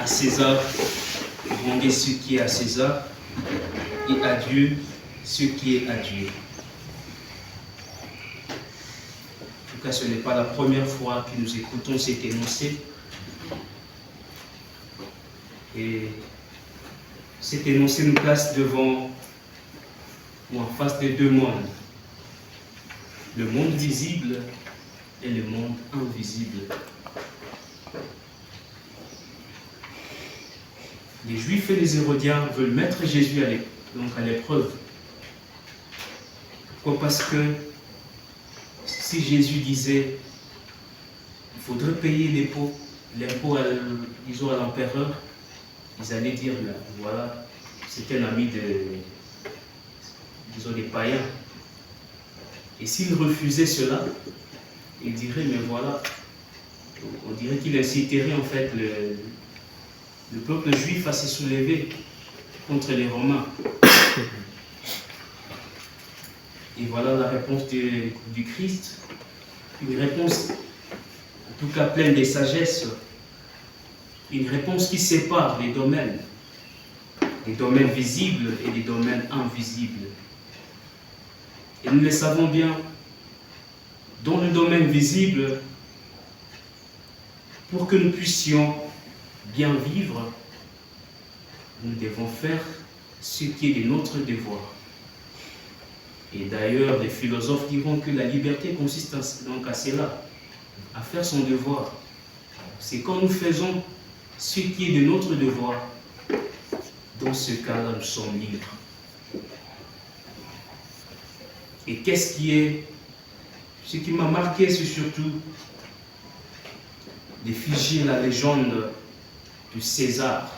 À César, rendez ce qui est à César, et à Dieu ce qui est à Dieu. En tout cas, ce n'est pas la première fois que nous écoutons cet énoncé. Et cet énoncé nous place devant ou en face de deux mondes. Le monde visible et le monde invisible. Les Juifs et les Hérodiens veulent mettre Jésus à l'épreuve. Pourquoi? Parce que si Jésus disait il faudrait payer l'impôt à l'empereur, ils allaient dire voilà, c'est un ami des païens. Et s'il refusait cela, il dirait mais voilà, on dirait qu'il inciterait en fait le peuple juif à se soulever contre les Romains. Et voilà la réponse du Christ, une réponse en tout cas pleine de sagesse, une réponse qui sépare les domaines visibles et les domaines invisibles. Et nous le savons bien, dans le domaine visible, pour que nous puissions bien vivre, nous devons faire ce qui est de notre devoir. Et d'ailleurs, les philosophes diront que la liberté consiste donc à cela, à faire son devoir. C'est quand nous faisons ce qui est de notre devoir, dans ce cas-là, nous sommes libres. Et ce qui m'a marqué, c'est surtout d'effigie la légende de César.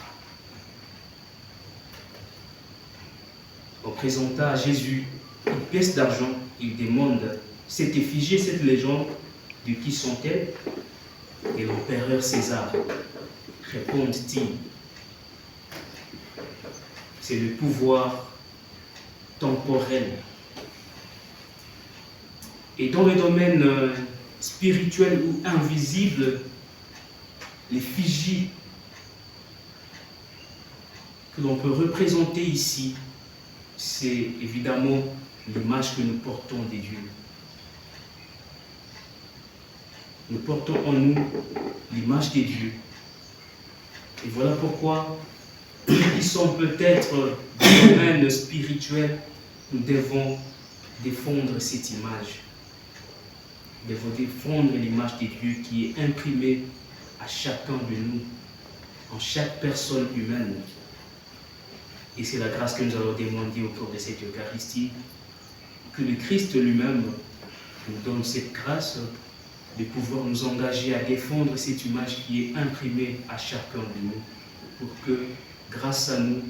On présenta à Jésus une pièce d'argent, il demande cette effigie, cette légende, de qui sont-elles? Et l'empereur César, répond-il, c'est le pouvoir temporel. Et dans le domaine spirituel ou invisible, l'effigie que l'on peut représenter ici, c'est évidemment l'image que nous portons de Dieu. Nous portons en nous l'image de Dieu. Et voilà pourquoi, nous qui sommes peut-être dans le domaine spirituel, nous devons défendre cette image. Nous devons défendre l'image de Dieu qui est imprimée à chacun de nous, en chaque personne humaine. Et c'est la grâce que nous allons demander au cours de cette Eucharistie, que le Christ lui-même nous donne cette grâce de pouvoir nous engager à défendre cette image qui est imprimée à chacun de nous, pour que, grâce à nous,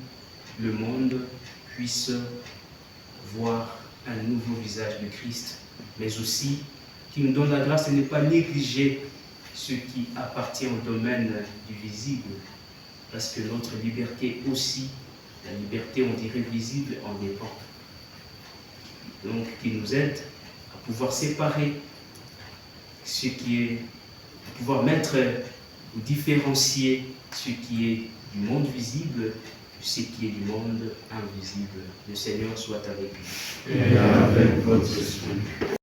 le monde puisse voir un nouveau visage de Christ, mais aussi qui nous donne la grâce de ne pas négliger ce qui appartient au domaine du visible, parce que notre liberté aussi, la liberté, on dirait visible, en dépend. Donc, qui nous aide à pouvoir séparer ce qui est, à pouvoir mettre ou différencier ce qui est du monde visible de ce qui est du monde invisible. Le Seigneur soit avec nous. Et avec votre esprit.